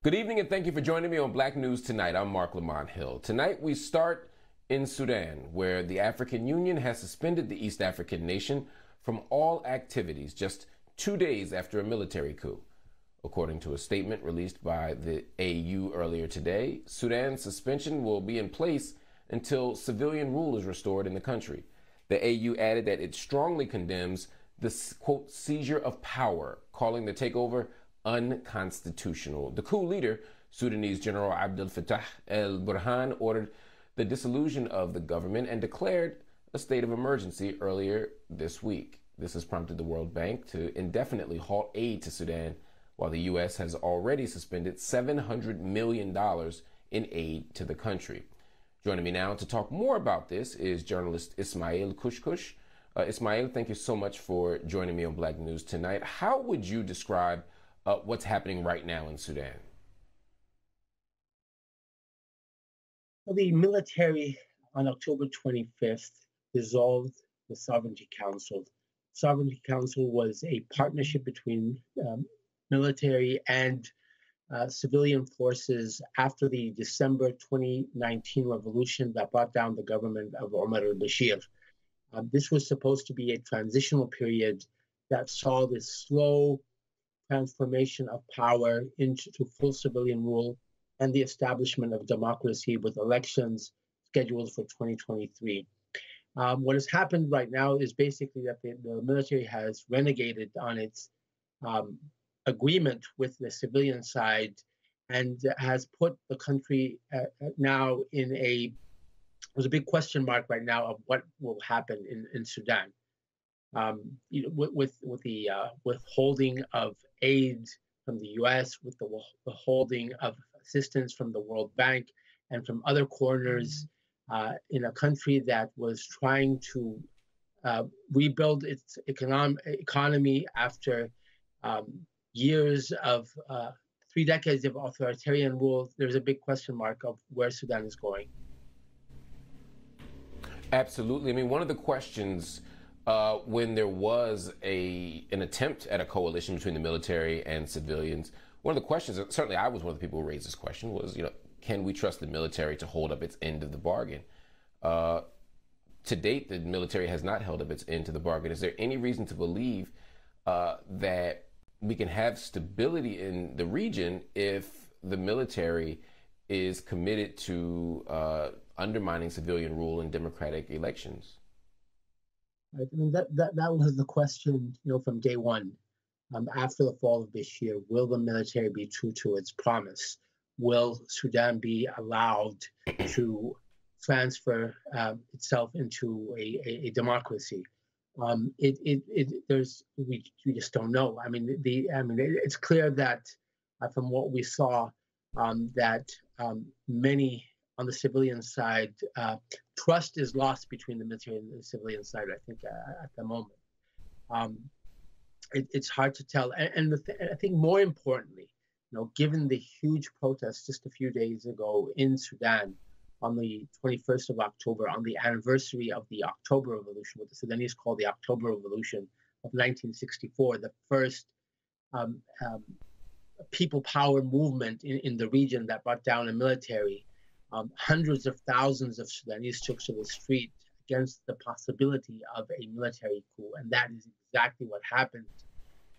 Good evening and thank you for joining me on Black News Tonight. I'm Marc Lamont Hill. Tonight we start in Sudan, where the African Union has suspended the East African nation from all activities just 2 days after a military coup. According to a statement released by the AU earlier today, Sudan's suspension will be in place until civilian rule is restored in the country. The AU added that it strongly condemns the, quote, seizure of power, calling the takeover unconstitutional. The coup leader, Sudanese General Abdel Fattah el-Burhan, ordered the dissolution of the government and declared a state of emergency earlier this week. This has prompted the World Bank to indefinitely halt aid to Sudan, while the U.S. has already suspended $700 million in aid to the country. Joining me now to talk more about this is journalist Isma'il Kushkush. Isma'il, thank you so much for joining me on Black News Tonight. How would you describe what's happening right now in Sudan? Well, the military on October 25th dissolved the Sovereignty Council. Sovereignty Council was a partnership between military and civilian forces after the December 2019 revolution that brought down the government of Omar al-Bashir. This was supposed to be a transitional period that saw this slow transformation of power into full civilian rule and the establishment of democracy with elections scheduled for 2023. What has happened right now is basically that the military has renegated on its agreement with the civilian side and has put the country now in there's a big question mark right now of what will happen in Sudan. With the withholding of aid from the U.S., with the withholding of assistance from the World Bank and from other corners in a country that was trying to rebuild its economy after years of 3 decades of authoritarian rule. There's a big question mark of where Sudan is going. Absolutely. I mean, one of the questions when there was an attempt at a coalition between the military and civilians, one of the questions, certainly I was one of the people who raised this question, was, can we trust the military to hold up its end of the bargain? To date, the military has not held up its end to the bargain. Is there any reason to believe that we can have stability in the region if the military is committed to undermining civilian rule and democratic elections? I mean, that was the question, from day one. After the fall of Bashir, will the military be true to its promise? Will Sudan be allowed to transfer itself into a democracy? We just don't know. I mean, it's clear that from what we saw, that many on the civilian side, trust is lost between the military and the civilian side, I think, at the moment. It's hard to tell. And I think more importantly, given the huge protests just a few days ago in Sudan on the 21st of October, on the anniversary of the October Revolution, what the Sudanese call the October Revolution of 1964, the first people power movement in the region that brought down a military. Hundreds of thousands of Sudanese took to the street against the possibility of a military coup, and that is exactly what happened.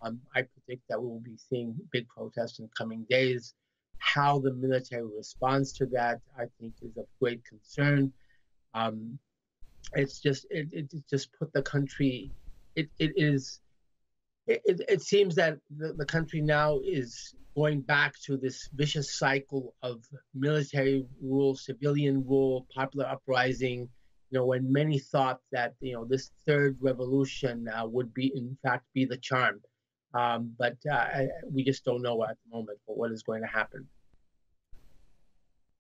I predict that we will be seeing big protests in coming days. How the military responds to that, I think, is of great concern. It just put the country. It seems that the country now is going back to this vicious cycle of military rule, civilian rule, popular uprising, when many thought that, this third revolution would in fact be the charm. But we just don't know at the moment what is going to happen.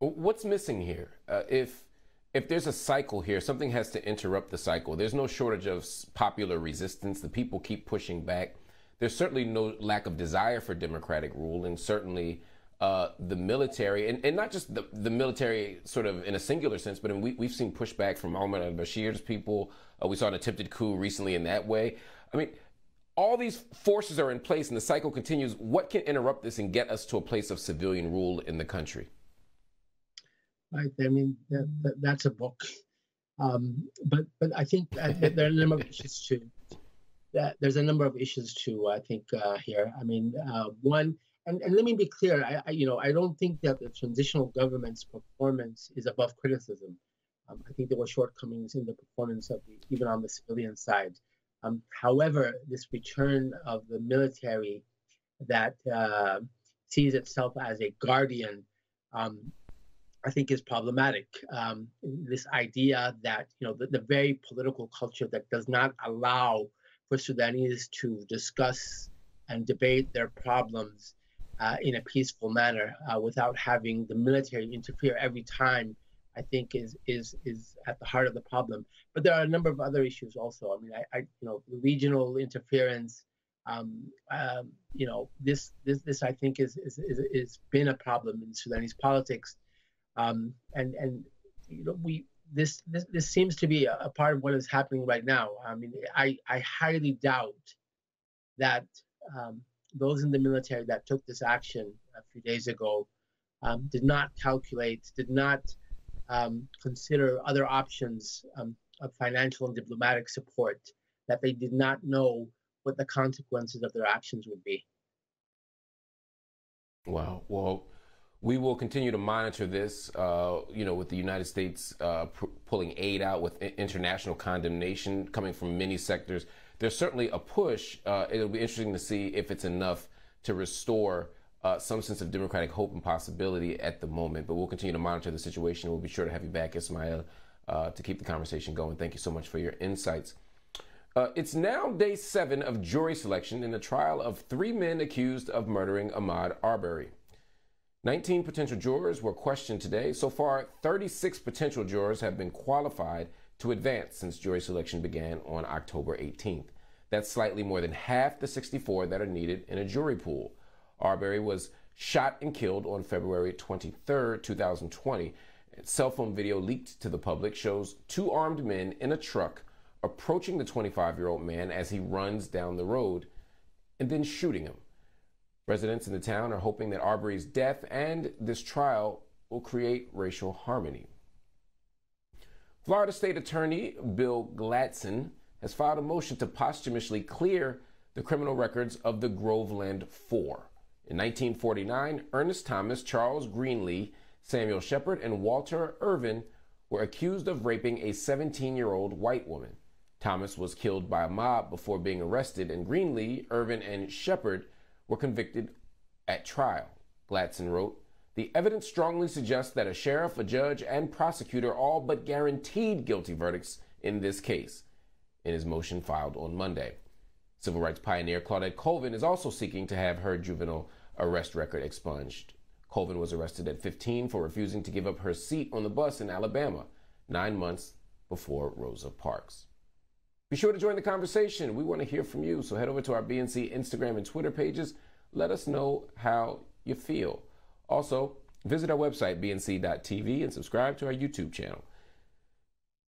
What's missing here? If there's a cycle here, something has to interrupt the cycle. There's no shortage of popular resistance. The people keep pushing back. There's certainly no lack of desire for democratic rule, and certainly the military, and not just the military sort of in a singular sense, but we've seen pushback from Omar al-Bashir's people. We saw an attempted coup recently in that way. I mean, all these forces are in place and the cycle continues. What can interrupt this and get us to a place of civilian rule in the country? Right. I mean, that's a book. But I think that there are a number of issues too. There's a number of issues too. I think here. I mean, one, and let me be clear. I don't think that the transitional government's performance is above criticism. I think there were shortcomings in the performance of even on the civilian side. However, this return of the military that sees itself as a guardian, I think is problematic. This idea that the very political culture that does not allow for Sudanese to discuss and debate their problems in a peaceful manner without having the military interfere every time, I think is at the heart of the problem. But there are a number of other issues also. I mean, regional interference. This I think is been a problem in Sudanese politics, this seems to be a part of what is happening right now. I mean, I highly doubt that those in the military that took this action a few days ago did not calculate, did not consider other options of financial and diplomatic support, that they did not know what the consequences of their actions would be. Wow. Well, we will continue to monitor this, with the United States pulling aid out, with international condemnation coming from many sectors. There's certainly a push. It'll be interesting to see if it's enough to restore some sense of democratic hope and possibility at the moment. But we'll continue to monitor the situation. We'll be sure to have you back, Isma'il, to keep the conversation going. Thank you so much for your insights. It's now day 7 of jury selection in the trial of 3 men accused of murdering Ahmaud Arbery. 19 potential jurors were questioned today. So far, 36 potential jurors have been qualified to advance since jury selection began on October 18th. That's slightly more than half the 64 that are needed in a jury pool. Arbery was shot and killed on February 23, 2020. Cell phone video leaked to the public shows 2 armed men in a truck approaching the 25-year-old man as he runs down the road and then shooting him. Residents in the town are hoping that Arbery's death and this trial will create racial harmony. Florida State Attorney Bill Gladson has filed a motion to posthumously clear the criminal records of the Groveland Four. In 1949, Ernest Thomas, Charles Greenlee, Samuel Shepard, and Walter Irvin were accused of raping a 17-year-old white woman. Thomas was killed by a mob before being arrested, and Greenlee, Irvin, and Shepard were convicted at trial. Gladson wrote, "The evidence strongly suggests that a sheriff, a judge, and prosecutor all but guaranteed guilty verdicts in this case," in his motion filed on Monday. Civil rights pioneer Claudette Colvin is also seeking to have her juvenile arrest record expunged. Colvin was arrested at 15 for refusing to give up her seat on the bus in Alabama 9 months before Rosa Parks. Be sure to join the conversation. We want to hear from you, so head over to our BNC Instagram and Twitter pages. Let us know how you feel. Also, visit our website, bnc.tv, and subscribe to our YouTube channel.